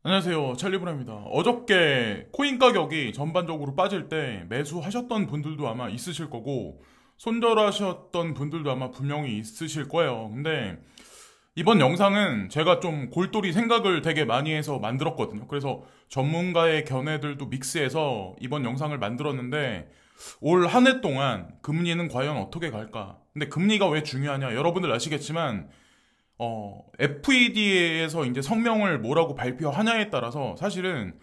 안녕하세요. 찰리브라입니다. 어저께 코인 가격이 전반적으로 빠질 때 매수하셨던 분들도 아마 있으실 거고, 손절하셨던 분들도 아마 분명히 있으실 거예요. 근데 이번 영상은 제가 좀 골똘히 생각을 되게 많이 해서 만들었거든요. 그래서 전문가의 견해들도 믹스해서 이번 영상을 만들었는데, 올 한 해 동안 금리는 과연 어떻게 갈까? 근데 금리가 왜 중요하냐? 여러분들 아시겠지만, FED에서 이제 성명을 뭐라고 발표하냐에 따라서 사실은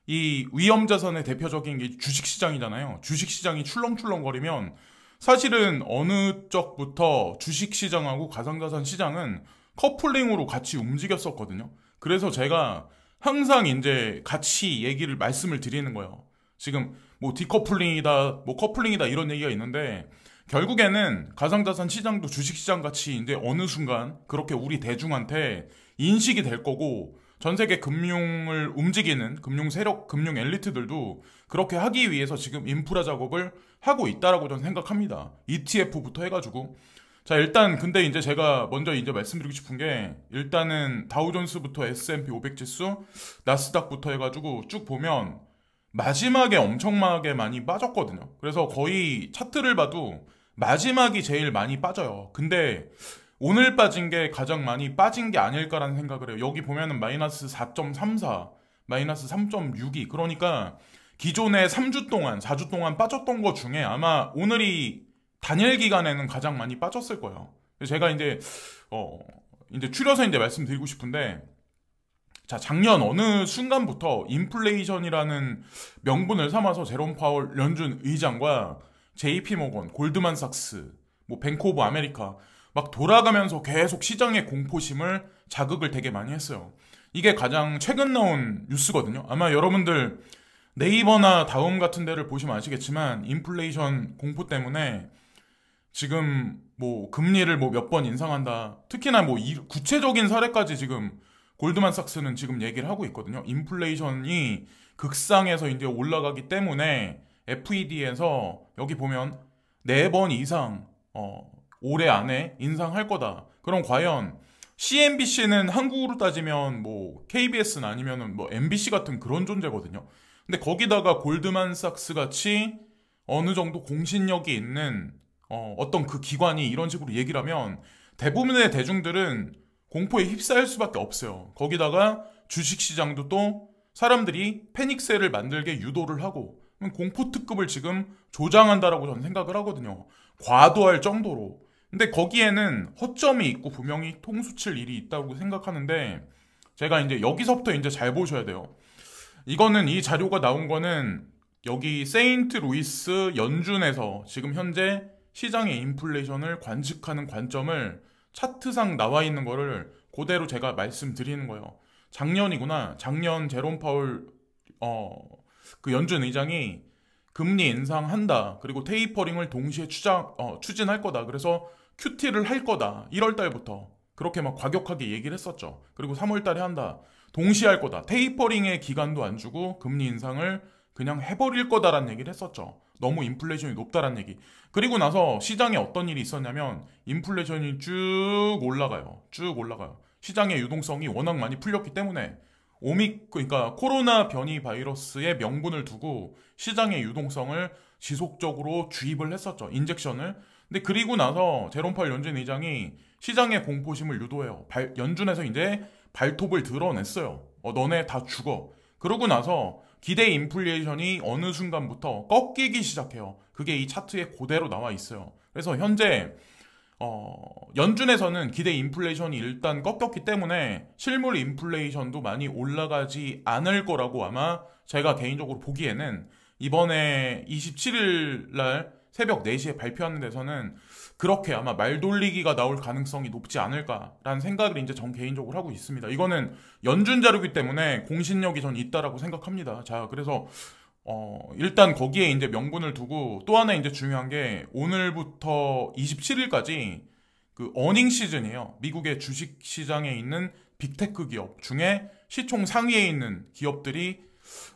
이 위험자산의 대표적인 게 주식시장이잖아요. 주식시장이 출렁출렁거리면 사실은 어느 쪽부터 주식시장하고 가상자산 시장은 커플링으로 같이 움직였었거든요. 그래서 제가 항상 이제 같이 얘기를 말씀을 드리는 거예요. 지금 뭐 디커플링이다, 뭐 커플링이다 이런 얘기가 있는데 결국에는 가상자산 시장도 주식시장 같이 이제 어느 순간 그렇게 우리 대중한테 인식이 될 거고 전 세계 금융을 움직이는 금융 세력, 금융 엘리트들도 그렇게 하기 위해서 지금 인프라 작업을 하고 있다라고 저는 생각합니다. ETF부터 해가지고. 자, 일단 근데 이제 제가 먼저 이제 말씀드리고 싶은 게 일단은 다우존스부터 S&P 500 지수, 나스닥부터 해가지고 쭉 보면 마지막에 엄청나게 많이 빠졌거든요. 그래서 거의 차트를 봐도 마지막이 제일 많이 빠져요. 근데 오늘 빠진 게 가장 많이 빠진 게 아닐까라는 생각을 해요. 여기 보면은 마이너스 4.34, 마이너스 3.62. 그러니까 기존에 3주 동안, 4주 동안 빠졌던 것 중에 아마 오늘이 단일 기간에는 가장 많이 빠졌을 거예요. 제가 어, 이제 추려서 이제 말씀드리고 싶은데, 자, 작년 어느 순간부터 인플레이션이라는 명분을 삼아서 제롬 파월 연준 의장과 JP 모건, 골드만삭스, 뭐 뱅크 오브 아메리카 막 돌아가면서 계속 시장의 공포심을 자극을 되게 많이 했어요. 이게 가장 최근 나온 뉴스거든요. 아마 여러분들 네이버나 다음 같은 데를 보시면 아시겠지만 인플레이션 공포 때문에 지금 뭐 금리를 뭐 몇 번 인상한다. 특히나 뭐 구체적인 사례까지 지금 골드만삭스는 지금 얘기를 하고 있거든요. 인플레이션이 극상에서 이제 올라가기 때문에 FED에서 여기 보면 4번 이상 올해 안에 인상할 거다. 그럼 과연 CNBC는 한국으로 따지면 뭐 KBS는 아니면은 뭐 MBC 같은 그런 존재거든요. 근데 거기다가 골드만삭스 같이 어느 정도 공신력이 있는 어떤 그 기관이 이런 식으로 얘기를 하면 대부분의 대중들은 공포에 휩싸일 수밖에 없어요. 거기다가 주식시장도 또 사람들이 패닉세를 만들게 유도를 하고 공포 특급을 지금 조장한다라고 저는 생각을 하거든요. 과도할 정도로. 근데 거기에는 허점이 있고 분명히 통수칠 일이 있다고 생각하는데 제가 이제 여기서부터 이제 잘 보셔야 돼요. 이거는 이 자료가 나온 거는 여기 세인트 루이스 연준에서 지금 현재 시장의 인플레이션을 관측하는 관점을 차트상 나와 있는 거를 그대로 제가 말씀드리는 거예요. 작년이구나. 작년 제롬 파월 그 연준 의장이 금리 인상한다. 그리고 테이퍼링을 동시에 추진할 거다. 그래서 QT를 할 거다. 1월 달부터 그렇게 막 과격하게 얘기를 했었죠. 그리고 3월 달에 한다. 동시에 할 거다. 테이퍼링의 기간도 안 주고 금리 인상을 그냥 해버릴 거다라는 얘기를 했었죠. 너무 인플레이션이 높다라는 얘기. 그리고 나서 시장에 어떤 일이 있었냐면 인플레이션이 쭉 올라가요. 쭉 올라가요. 시장의 유동성이 워낙 많이 풀렸기 때문에 그러니까 코로나 변이 바이러스의 명분을 두고 시장의 유동성을 지속적으로 주입을 했었죠. 인젝션을. 근데 그리고 나서 제롬 파월 연준 의장이 시장의 공포심을 유도해요. 연준에서 이제 발톱을 드러냈어요. 너네 다 죽어. 그러고 나서 기대 인플레이션이 어느 순간부터 꺾이기 시작해요. 그게 이 차트에 그대로 나와 있어요. 그래서 현재 연준에서는 기대 인플레이션이 일단 꺾였기 때문에 실물 인플레이션도 많이 올라가지 않을 거라고 아마 제가 개인적으로 보기에는 이번에 27일 날 새벽 4시에 발표하는 데서는 그렇게 아마 말 돌리기가 나올 가능성이 높지 않을까라는 생각을 이제 전 개인적으로 하고 있습니다. 이거는 연준 자료이기 때문에 공신력이 전 있다라고 생각합니다. 자, 그래서 일단 거기에 이제 명분을 두고 또 하나 이제 중요한 게 오늘부터 27일까지 그 어닝 시즌이에요. 미국의 주식 시장에 있는 빅테크 기업 중에 시총 상위에 있는 기업들이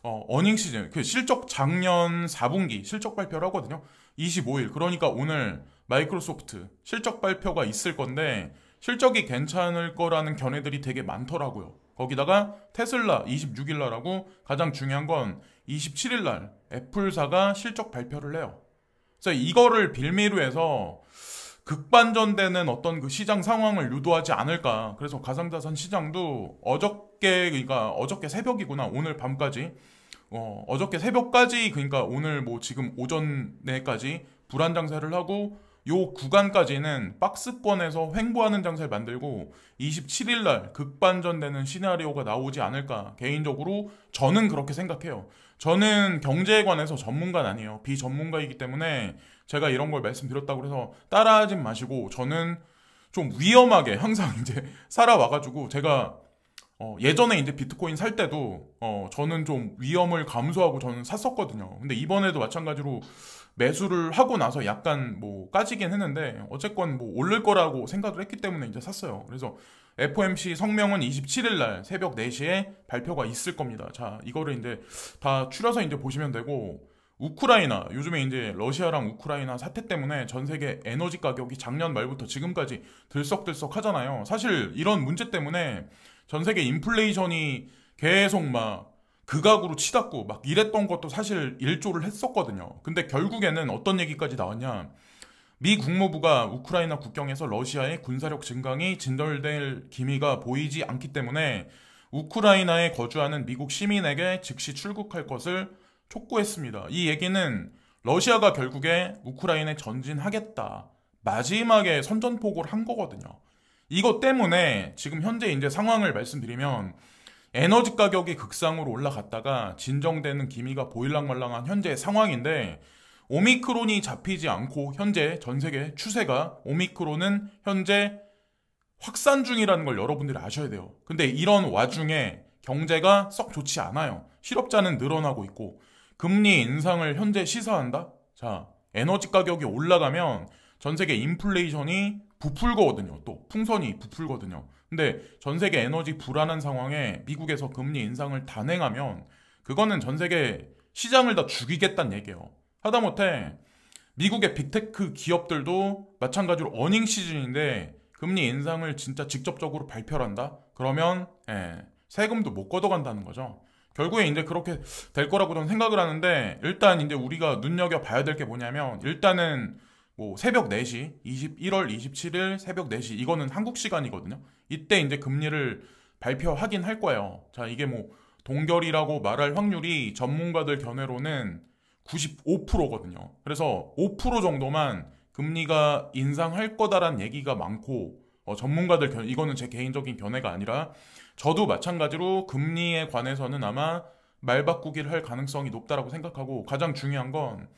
어닝 시즌, 그 실적 작년 4분기 실적 발표를 하거든요. 25일. 그러니까 오늘 마이크로소프트 실적 발표가 있을 건데 실적이 괜찮을 거라는 견해들이 되게 많더라고요. 거기다가 테슬라 26일날하고 가장 중요한 건 27일날 애플사가 실적 발표를 해요. 그래서 이거를 빌미로 해서 극반전되는 어떤 그 시장 상황을 유도하지 않을까. 그래서 가상자산 시장도 그러니까 어저께 새벽이구나. 오늘 밤까지. 어저께 새벽까지, 그러니까 오늘 뭐 지금 오전에까지 불안 장세를 하고 요 구간까지는 박스권에서 횡보하는 장세를 만들고 27일날 극반전되는 시나리오가 나오지 않을까. 개인적으로 저는 그렇게 생각해요. 저는 경제에 관해서 전문가는 아니에요. 비전문가이기 때문에 제가 이런 걸 말씀드렸다고 해서 따라하진 마시고, 저는 좀 위험하게 항상 이제 살아와가지고, 제가 예전에 이제 비트코인 살 때도 저는 좀 위험을 감수하고 저는 샀었거든요. 근데 이번에도 마찬가지로 매수를 하고 나서 약간 뭐 까지긴 했는데, 어쨌건 뭐 오를 거라고 생각을 했기 때문에 이제 샀어요. 그래서 FOMC 성명은 27일날 새벽 4시에 발표가 있을 겁니다. 자, 이거를 이제 다 추려서 이제 보시면 되고, 우크라이나, 요즘에 이제 러시아랑 우크라이나 사태 때문에 전 세계 에너지 가격이 작년 말부터 지금까지 들썩들썩 하잖아요. 사실 이런 문제 때문에 전 세계 인플레이션이 계속 막 극악으로 치닫고 막 이랬던 것도 사실 일조를 했었거든요. 근데 결국에는 어떤 얘기까지 나왔냐. 미 국무부가 우크라이나 국경에서 러시아의 군사력 증강이 진절될 기미가 보이지 않기 때문에 우크라이나에 거주하는 미국 시민에게 즉시 출국할 것을 촉구했습니다. 이 얘기는 러시아가 결국에 우크라이나에 전진하겠다, 마지막에 선전포고를 한 거거든요. 이것 때문에 지금 현재 이제 상황을 말씀드리면 에너지 가격이 극상으로 올라갔다가 진정되는 기미가 보일랑말랑한 현재 상황인데, 오미크론이 잡히지 않고 현재 전 세계 추세가 오미크론은 현재 확산 중이라는 걸 여러분들이 아셔야 돼요. 근데 이런 와중에 경제가 썩 좋지 않아요. 실업자는 늘어나고 있고 금리 인상을 현재 시사한다? 자, 에너지 가격이 올라가면 전 세계 인플레이션이 부풀거든요. 또 풍선이 부풀거든요. 근데 전 세계 에너지 불안한 상황에 미국에서 금리 인상을 단행하면 그거는 전 세계 시장을 다 죽이겠다는 얘기예요. 하다못해 미국의 빅테크 기업들도 마찬가지로 어닝 시즌인데 금리 인상을 진짜 직접적으로 발표를 한다? 그러면 세금도 못 걷어간다는 거죠. 결국에 이제 그렇게 될 거라고 저는 생각을 하는데, 일단 이제 우리가 눈여겨봐야 될 게 뭐냐면, 일단은 뭐 새벽 4시, 1월 27일 새벽 4시, 이거는 한국 시간이거든요. 이때 이제 금리를 발표하긴 할 거예요. 자, 이게 뭐 동결이라고 말할 확률이 전문가들 견해로는 95%거든요. 그래서 5% 정도만 금리가 인상할 거다라는 얘기가 많고, 전문가들 이거는 제 개인적인 견해가 아니라 저도 마찬가지로 금리에 관해서는 아마 말 바꾸기를 할 가능성이 높다라고 생각하고, 가장 중요한 건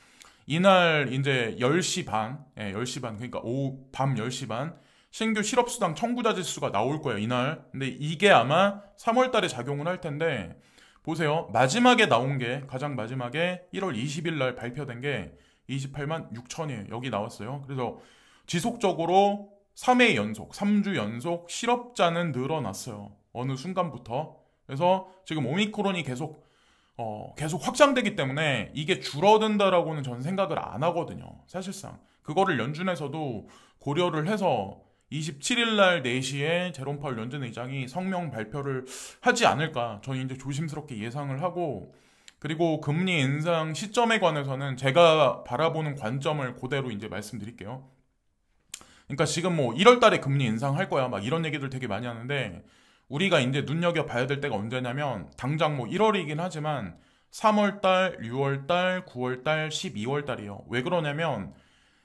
이날 이제 10시 반, 10시 반, 그러니까 오후 밤 10시 반 신규 실업수당 청구자 지수가 나올 거예요, 이날. 근데 이게 아마 3월 달에 작용을 할 텐데, 보세요. 마지막에 나온 게, 가장 마지막에 1월 20일 날 발표된 게 28만 6천이에요. 여기 나왔어요. 그래서 지속적으로 3회 연속, 3주 연속 실업자는 늘어났어요. 어느 순간부터. 그래서 지금 오미크론이 계속 확장되기 때문에 이게 줄어든다라고는 저는 생각을 안 하거든요. 사실상. 그거를 연준에서도 고려를 해서 27일날 4시에 제롬 파월 연준 의장이 성명 발표를 하지 않을까 저는 이제 조심스럽게 예상을 하고, 그리고 금리 인상 시점에 관해서는 제가 바라보는 관점을 그대로 이제 말씀드릴게요. 그러니까 지금 뭐 1월 달에 금리 인상할 거야 막 이런 얘기들 되게 많이 하는데, 우리가 이제 눈여겨봐야 될 때가 언제냐면, 당장 뭐 1월이긴 하지만 3월달, 6월달, 9월달, 12월달이에요. 왜 그러냐면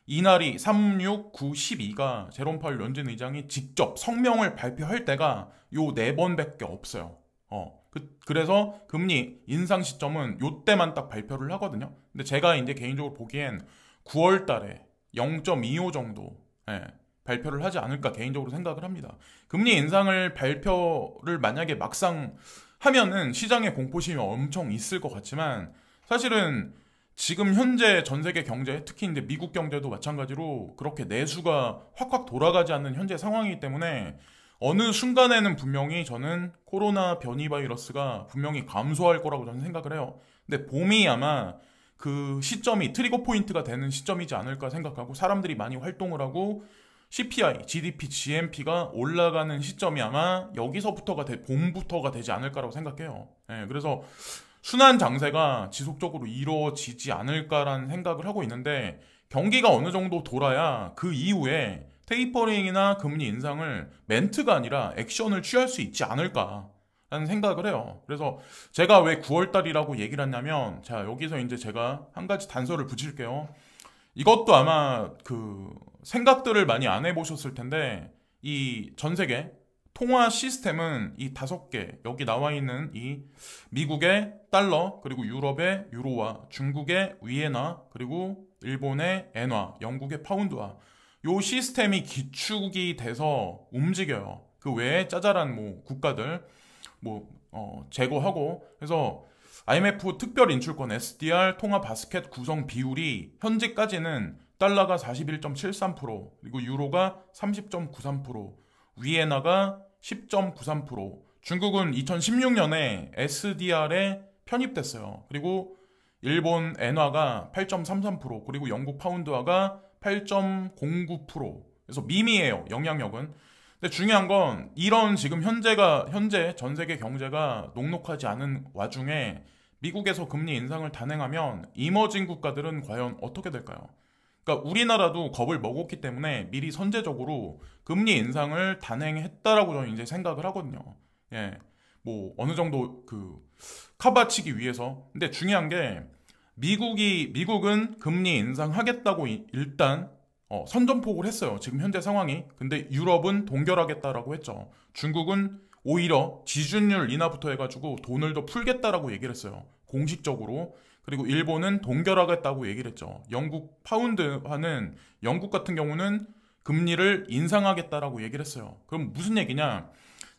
이날이 3, 6, 9, 12가 제롬 파월 연준 의장이 직접 성명을 발표할 때가 요 4번밖에 없어요. 그래서 금리 인상 시점은 요때만 딱 발표를 하거든요. 근데 제가 이제 개인적으로 보기엔 9월달에 0.25 정도 발표를 하지 않을까 개인적으로 생각을 합니다. 금리 인상을 발표를 만약에 막상 하면은 시장의 공포심이 엄청 있을 것 같지만, 사실은 지금 현재 전 세계 경제, 특히 이제 미국 경제도 마찬가지로 그렇게 내수가 확확 돌아가지 않는 현재 상황이기 때문에 어느 순간에는 분명히 저는 코로나 변이 바이러스가 분명히 감소할 거라고 저는 생각을 해요. 근데 봄이 아마 그 시점이 트리거 포인트가 되는 시점이지 않을까 생각하고, 사람들이 많이 활동을 하고 CPI, GDP, GNP가 올라가는 시점이 아마 여기서부터가 봄부터가 되지 않을까라고 생각해요. 예, 그래서 순환 장세가 지속적으로 이루어지지 않을까라는 생각을 하고 있는데 경기가 어느 정도 돌아야 그 이후에 테이퍼링이나 금리 인상을 멘트가 아니라 액션을 취할 수 있지 않을까라는 생각을 해요. 그래서 제가 왜 9월달이라고 얘기를 했냐면 자 여기서 이제 제가 한 가지 단서를 붙일게요. 이것도 아마 그 생각들을 많이 안 해보셨을 텐데 이 전 세계 통화 시스템은 이 5개 여기 나와 있는 이 미국의 달러 그리고 유럽의 유로화 중국의 위에나 그리고 일본의 엔화 영국의 파운드화 요 시스템이 기축이 돼서 움직여요. 그 외에 짜잘한 뭐 국가들 제거하고 그래서 IMF 특별 인출권 SDR 통화 바스켓 구성 비율이 현재까지는 달러가 41.73% 그리고 유로가 30.93% 위에나가 10.93% 중국은 2016년에 SDR에 편입됐어요. 그리고 일본 엔화가 8.33% 그리고 영국 파운드화가 8.09% 그래서 미미해요. 영향력은. 근데 중요한 건 이런 지금 현재 전 세계 경제가 녹록하지 않은 와중에 미국에서 금리 인상을 단행하면 이머징 국가들은 과연 어떻게 될까요? 그러니까 우리나라도 겁을 먹었기 때문에 미리 선제적으로 금리 인상을 단행했다라고 저는 이제 생각을 하거든요. 예. 뭐 어느 정도 그 커버치기 위해서. 근데 중요한 게 미국은 금리 인상하겠다고 일단 선전포고를 했어요. 지금 현재 상황이. 근데 유럽은 동결하겠다라고 했죠. 중국은 오히려 지준율 인하부터 해가지고 돈을 더 풀겠다라고 얘기를 했어요. 공식적으로. 그리고 일본은 동결하겠다고 얘기를 했죠. 영국 파운드화는 영국 같은 경우는 금리를 인상하겠다라고 얘기를 했어요. 그럼 무슨 얘기냐?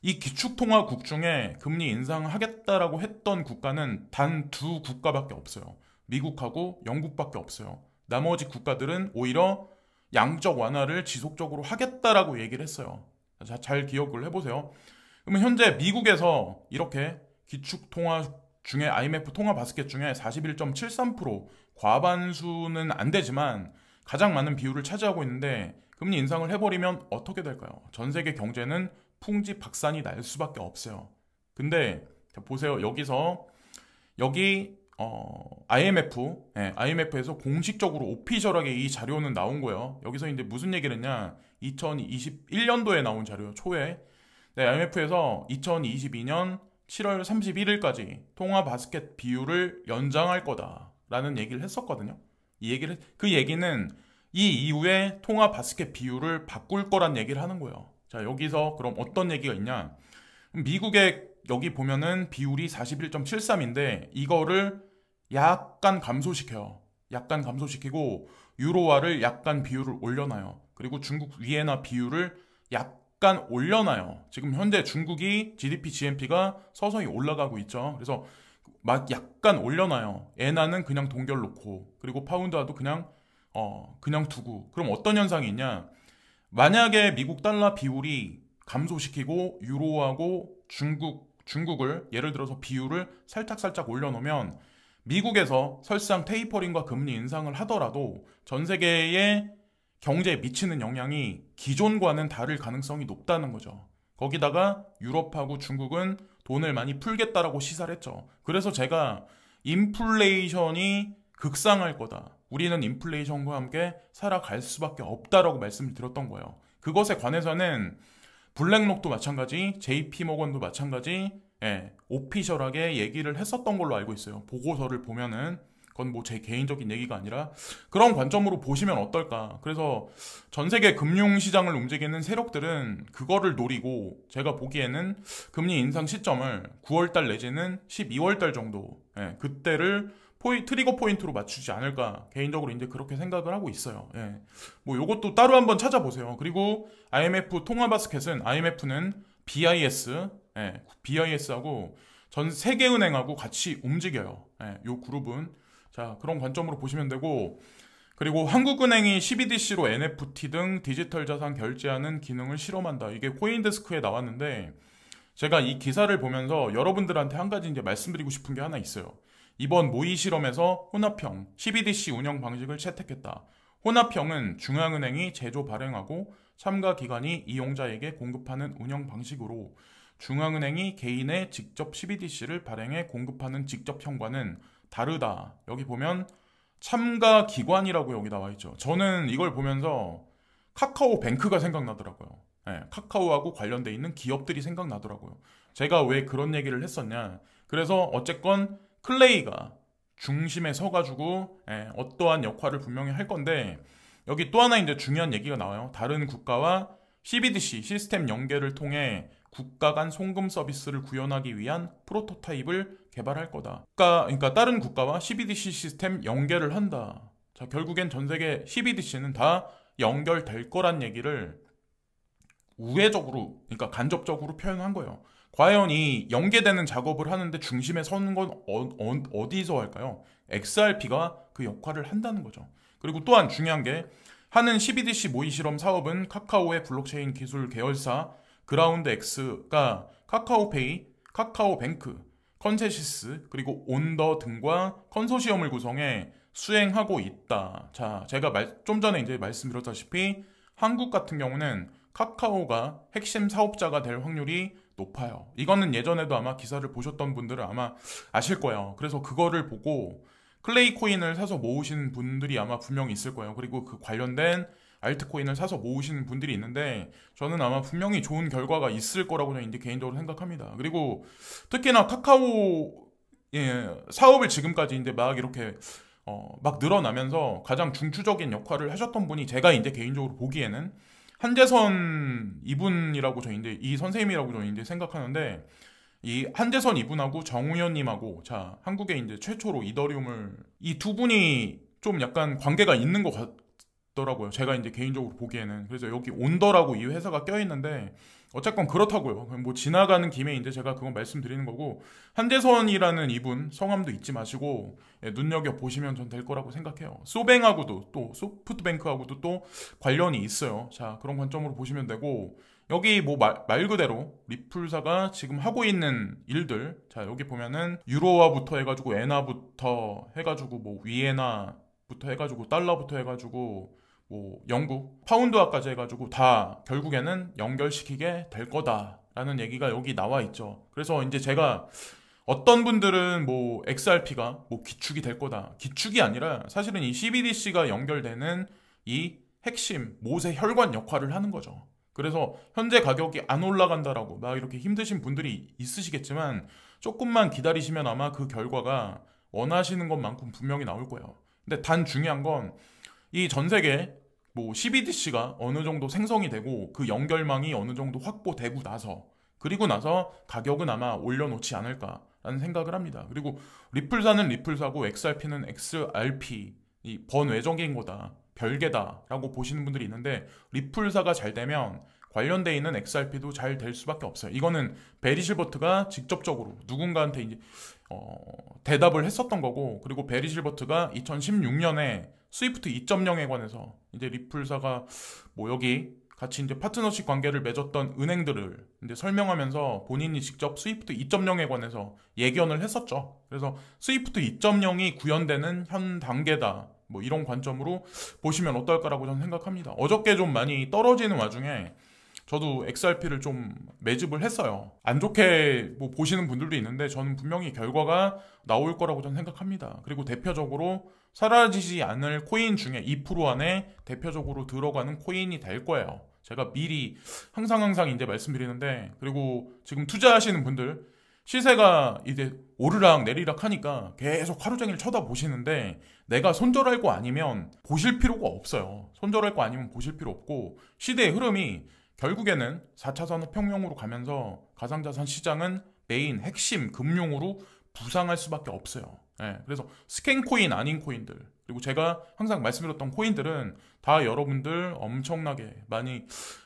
이 기축통화국 중에 금리 인상하겠다라고 했던 국가는 단 2국가밖에 없어요. 미국하고 영국밖에 없어요. 나머지 국가들은 오히려 양적 완화를 지속적으로 하겠다라고 얘기를 했어요. 자, 잘 기억을 해보세요. 그러면 현재 미국에서 이렇게 기축통화 중에 IMF 통화 바스켓 중에 41.73% 과반수는 안 되지만 가장 많은 비율을 차지하고 있는데 금리 인상을 해버리면 어떻게 될까요? 전 세계 경제는 풍지박산이 날 수밖에 없어요. 근데 보세요. 여기 IMF에서 공식적으로 오피셜하게 이 자료는 나온 거예요. 여기서 이제 무슨 얘기를 했냐? 2021년도에 나온 자료요. 초에. 네, IMF에서 2022년 7월 31일까지 통화 바스켓 비율을 연장할 거다라는 얘기를 했었거든요. 그 얘기는 이 이후에 통화 바스켓 비율을 바꿀 거란 얘기를 하는 거예요. 자, 여기서 그럼 어떤 얘기가 있냐? 미국의 여기 보면은 비율이 41.73인데 이거를 약간 감소시켜요. 약간 감소시키고 유로화를 약간 비율을 올려놔요. 그리고 중국 위에나 비율을 약간 올려놔요. 지금 현재 중국이 GDP, GNP가 서서히 올라가고 있죠. 그래서 막 약간 올려놔요. 엔화는 그냥 동결 놓고 그리고 파운드화도 그냥 두고. 그럼 어떤 현상이 있냐? 만약에 미국 달러 비율이 감소시키고 유로하고 중국을 예를 들어서 비율을 살짝 올려놓으면 미국에서 설상 테이퍼링과 금리 인상을 하더라도 전 세계의 경제에 미치는 영향이 기존과는 다를 가능성이 높다는 거죠. 거기다가 유럽하고 중국은 돈을 많이 풀겠다라고 시사를 했죠. 그래서 제가 인플레이션이 극상할 거다. 우리는 인플레이션과 함께 살아갈 수밖에 없다라고 말씀을 드렸던 거예요. 그것에 관해서는 블랙록도 마찬가지, JP모건도 마찬가지, 오피셜하게 얘기를 했었던 걸로 알고 있어요. 보고서를 보면은 그건 뭐 제 개인적인 얘기가 아니라 그런 관점으로 보시면 어떨까. 그래서 전 세계 금융시장을 움직이는 세력들은 그거를 노리고 제가 보기에는 금리 인상 시점을 9월달 내지는 12월달 정도 그때를 트리거 포인트로 맞추지 않을까 개인적으로 이제 그렇게 생각을 하고 있어요. 뭐 요것도 따로 한번 찾아보세요. 그리고 IMF 통화 바스켓은 IMF는 BIS하고 전 세계은행하고 같이 움직여요. 요 그룹은 자 그런 관점으로 보시면 되고 그리고 한국은행이 CBDC로 NFT 등 디지털 자산 결제하는 기능을 실험한다. 이게 코인데스크에 나왔는데 제가 이 기사를 보면서 여러분들한테 한 가지 이제 말씀드리고 싶은 게 하나 있어요. 이번 모의 실험에서 혼합형 CBDC 운영 방식을 채택했다. 혼합형은 중앙은행이 제조 발행하고 참가 기관이 이용자에게 공급하는 운영 방식으로 중앙은행이 개인의 직접 CBDC를 발행해 공급하는 직접형과는 다르다. 여기 보면 참가 기관이라고 여기 나와 있죠. 저는 이걸 보면서 카카오뱅크가 생각나더라고요. 네, 카카오하고 관련돼 있는 기업들이 생각나더라고요. 제가 왜 그런 얘기를 했었냐. 그래서 어쨌건 클레이가 중심에 서가지고 어떠한 역할을 분명히 할 건데, 여기 또 하나 이제 중요한 얘기가 나와요. 다른 국가와 CBDC 시스템 연계를 통해 국가 간 송금 서비스를 구현하기 위한 프로토타입을 개발할 거다. 그러니까 다른 국가와 CBDC 시스템 연계를 한다. 자, 결국엔 전 세계 CBDC는 다 연결될 거란 얘기를 우회적으로, 그러니까 간접적으로 표현한 거예요. 과연 이 연계되는 작업을 하는데 중심에 서는 건 어디서 할까요? XRP가 그 역할을 한다는 거죠. 그리고 또한 중요한 게, 하는 CBDC 모의 실험 사업은 카카오의 블록체인 기술 계열사 그라운드 X가 카카오페이, 카카오뱅크, 컨세시스, 그리고 온더 등과 컨소시엄을 구성해 수행하고 있다. 자, 제가 좀 전에 이제 말씀드렸다시피 한국 같은 경우는 카카오가 핵심 사업자가 될 확률이 높아요. 이거는 예전에도 아마 기사를 보셨던 분들은 아마 아실 거예요. 그래서 그거를 보고 클레이 코인을 사서 모으시는 분들이 아마 분명히 있을 거예요. 그리고 그 관련된 알트코인을 사서 모으시는 분들이 있는데, 저는 아마 분명히 좋은 결과가 있을 거라고 저는 이제 개인적으로 생각합니다. 그리고 특히나 카카오 사업을 지금까지 이제 막 이렇게 막 늘어나면서 가장 중추적인 역할을 하셨던 분이, 제가 이제 개인적으로 보기에는 한재선 이분이라고 저 이제 이 선생님이라고 저는 이제 생각하는데, 이 한재선 이분하고 정우현님하고, 자, 한국에 이제 최초로 이더리움을, 이 두 분이 좀 약간 관계가 있는 것 같더라고요. 제가 이제 개인적으로 보기에는. 그래서 여기 온더라고 이 회사가 껴있는데, 어쨌건 그렇다고요. 뭐 지나가는 김에 이제 제가 그건 말씀드리는 거고, 한재선이라는 이분 성함도 잊지 마시고 눈여겨 보시면 전 될 거라고 생각해요. 소뱅하고도, 또 소프트뱅크하고도 또 관련이 있어요. 자, 그런 관점으로 보시면 되고, 여기 뭐 말 그대로 리플사가 지금 하고 있는 일들, 자, 여기 보면은 유로화부터 해가지고 엔화부터 해가지고 뭐 위에나부터 해가지고 달러부터 해가지고 뭐 영국 파운드화까지 해가지고 다 결국에는 연결시키게 될 거다라는 얘기가 여기 나와 있죠. 그래서 이제 제가, 어떤 분들은 뭐 XRP가 뭐 기축이 될 거다, 기축이 아니라 사실은 이 CBDC가 연결되는 이 핵심 모세 혈관 역할을 하는 거죠. 그래서 현재 가격이 안 올라간다라고 막 이렇게 힘드신 분들이 있으시겠지만, 조금만 기다리시면 아마 그 결과가 원하시는 것만큼 분명히 나올 거예요. 근데 단 중요한 건, 이 전 세계 뭐 CBDC가 어느 정도 생성이 되고 그 연결망이 어느 정도 확보되고 나서, 그리고 나서 가격은 아마 올려놓지 않을까라는 생각을 합니다. 그리고 리플사는 리플사고 XRP는 XRP, 이 번외적인 거다, 별개다라고 보시는 분들이 있는데, 리플사가 잘 되면 관련돼 있는 XRP도 잘 될 수밖에 없어요. 이거는 베리 실버트가 직접적으로 누군가한테 이제 대답을 했었던 거고, 그리고 베리 실버트가 2016년에 스위프트 2.0에 관해서 이제 리플사가 뭐 여기 같이 이제 파트너십 관계를 맺었던 은행들을 이제 설명하면서 본인이 직접 스위프트 2.0에 관해서 예견을 했었죠. 그래서 스위프트 2.0이 구현되는 현 단계다, 뭐 이런 관점으로 보시면 어떨까라고 저는 생각합니다. 어저께 좀 많이 떨어지는 와중에 저도 XRP를 좀 매집을 했어요. 안 좋게 뭐 보시는 분들도 있는데, 저는 분명히 결과가 나올 거라고 저는 생각합니다. 그리고 대표적으로 사라지지 않을 코인 중에 2% 안에 대표적으로 들어가는 코인이 될 거예요. 제가 미리 항상 이제 말씀드리는데, 그리고 지금 투자하시는 분들 시세가 이제 오르락 내리락 하니까 계속 하루 종일 쳐다보시는데, 내가 손절할 거 아니면 보실 필요가 없어요. 손절할 거 아니면 보실 필요 없고, 시대의 흐름이 결국에는 4차 산업혁명으로 가면서 가상자산 시장은 메인 핵심 금융으로 부상할 수밖에 없어요. 그래서 스캔 코인 아닌 코인들, 그리고 제가 항상 말씀드렸던 코인들은 다 여러분들 엄청나게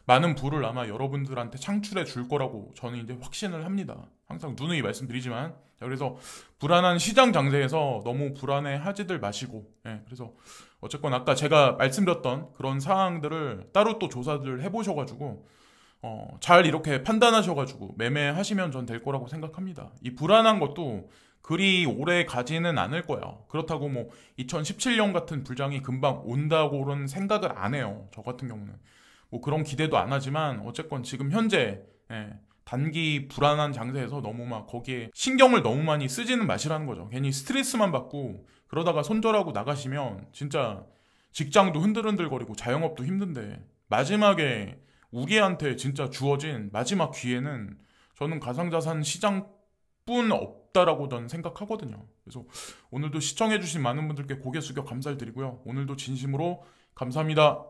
많은 부를 아마 여러분들한테 창출해 줄 거라고 저는 이제 확신을 합니다. 항상 누누이 말씀드리지만, 그래서 불안한 시장 장세에서 너무 불안해 하지들 마시고, 그래서 어쨌건 아까 제가 말씀드렸던 그런 사항들을 따로 또 조사를 해보셔가지고 잘 이렇게 판단하셔가지고 매매하시면 전 될 거라고 생각합니다. 이 불안한 것도 그리 오래 가지는 않을 거예요. 그렇다고 뭐 2017년 같은 불장이 금방 온다고는 생각을 안 해요. 저 같은 경우는 뭐 그런 기대도 안 하지만 어쨌건 지금 현재 단기 불안한 장세에서 너무 막 거기에 신경을 너무 많이 쓰지는 마시라는 거죠. 괜히 스트레스만 받고 그러다가 손절하고 나가시면 진짜 직장도 흔들흔들거리고 자영업도 힘든데 마지막에 우리한테 진짜 주어진 마지막 기회는 저는 가상자산 시장뿐 없다라고 저는 생각하거든요. 그래서 오늘도 시청해주신 많은 분들께 고개 숙여 감사를 드리고요. 오늘도 진심으로 감사합니다.